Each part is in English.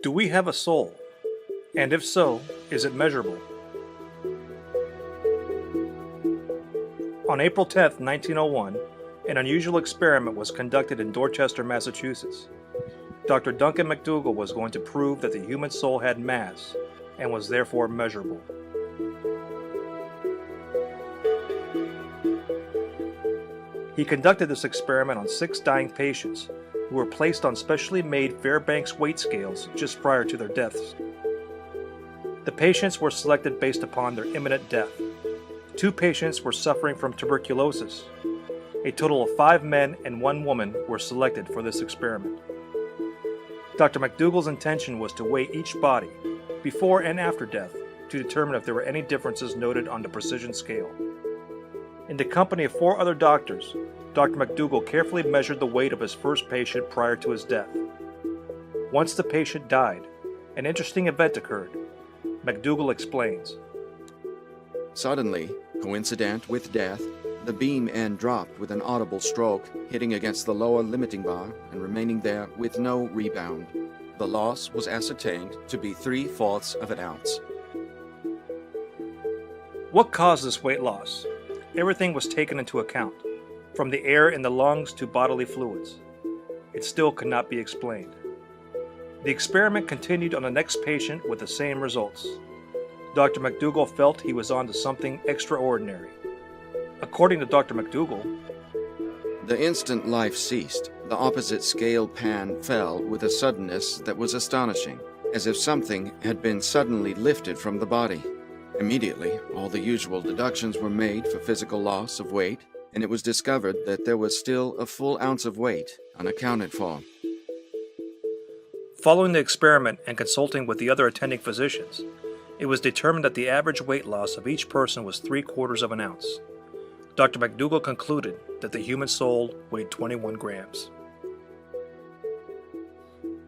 Do we have a soul? And if so, is it measurable? On April 10, 1901, an unusual experiment was conducted in Dorchester, Massachusetts. Dr. Duncan MacDougall was going to prove that the human soul had mass and was therefore measurable. He conducted this experiment on 6 dying patients who were placed on specially made Fairbanks weight scales just prior to their deaths. The patients were selected based upon their imminent death. 2 patients were suffering from tuberculosis. A total of 5 men and 1 woman were selected for this experiment. Dr. MacDougall's intention was to weigh each body, before and after death, to determine if there were any differences noted on the precision scale. In the company of 4 other doctors, Dr. MacDougall carefully measured the weight of his first patient prior to his death. Once the patient died, an interesting event occurred. MacDougall explains. Suddenly, coincident with death, the beam end dropped with an audible stroke, hitting against the lower limiting bar and remaining there with no rebound. The loss was ascertained to be 3/4 of an ounce. What caused this weight loss? Everything was taken into account, from the air in the lungs to bodily fluids. It still could not be explained. The experiment continued on the next patient with the same results. Dr. MacDougall felt he was on to something extraordinary. According to Dr. MacDougall, the instant life ceased, the opposite scale pan fell with a suddenness that was astonishing, as if something had been suddenly lifted from the body. Immediately, all the usual deductions were made for physical loss of weight, and it was discovered that there was still a full ounce of weight unaccounted for. Following the experiment and consulting with the other attending physicians, it was determined that the average weight loss of each person was 3/4 of an ounce. Dr. MacDougall concluded that the human soul weighed 21 grams.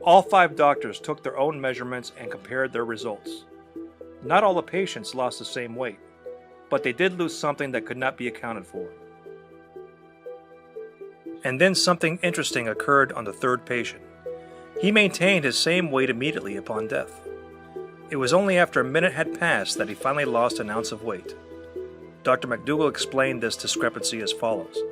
All 5 doctors took their own measurements and compared their results. Not all the patients lost the same weight, but they did lose something that could not be accounted for. And then something interesting occurred on the 3rd patient. He maintained his same weight immediately upon death. It was only after a minute had passed that he finally lost an ounce of weight. Dr. MacDougall explained this discrepancy as follows.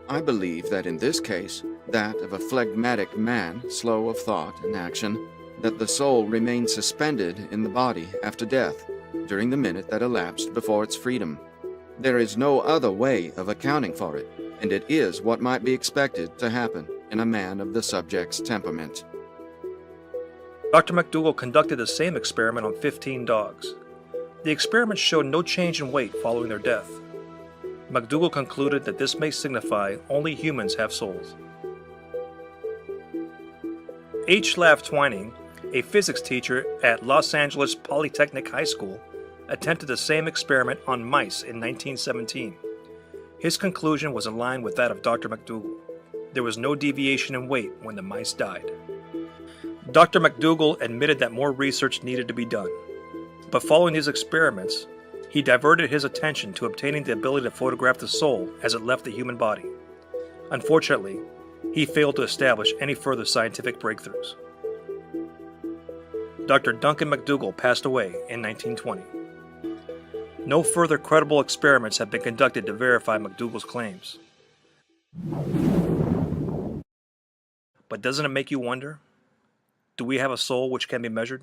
I believe that in this case, that of a phlegmatic man, slow of thought and action, that the soul remained suspended in the body after death, during the minute that elapsed before its freedom. There is no other way of accounting for it, and it is what might be expected to happen in a man of the subject's temperament. Dr. MacDougall conducted the same experiment on 15 dogs. The experiment showed no change in weight following their death. MacDougall concluded that this may signify only humans have souls. H. Lav Twining, a physics teacher at Los Angeles Polytechnic High School, attempted the same experiment on mice in 1917. His conclusion was in line with that of Dr. MacDougall. There was no deviation in weight when the mice died. Dr. MacDougall admitted that more research needed to be done, but following these experiments, he diverted his attention to obtaining the ability to photograph the soul as it left the human body. Unfortunately, he failed to establish any further scientific breakthroughs. Dr. Duncan MacDougall passed away in 1920. No further credible experiments have been conducted to verify MacDougall's claims. But doesn't it make you wonder? Do we have a soul which can be measured?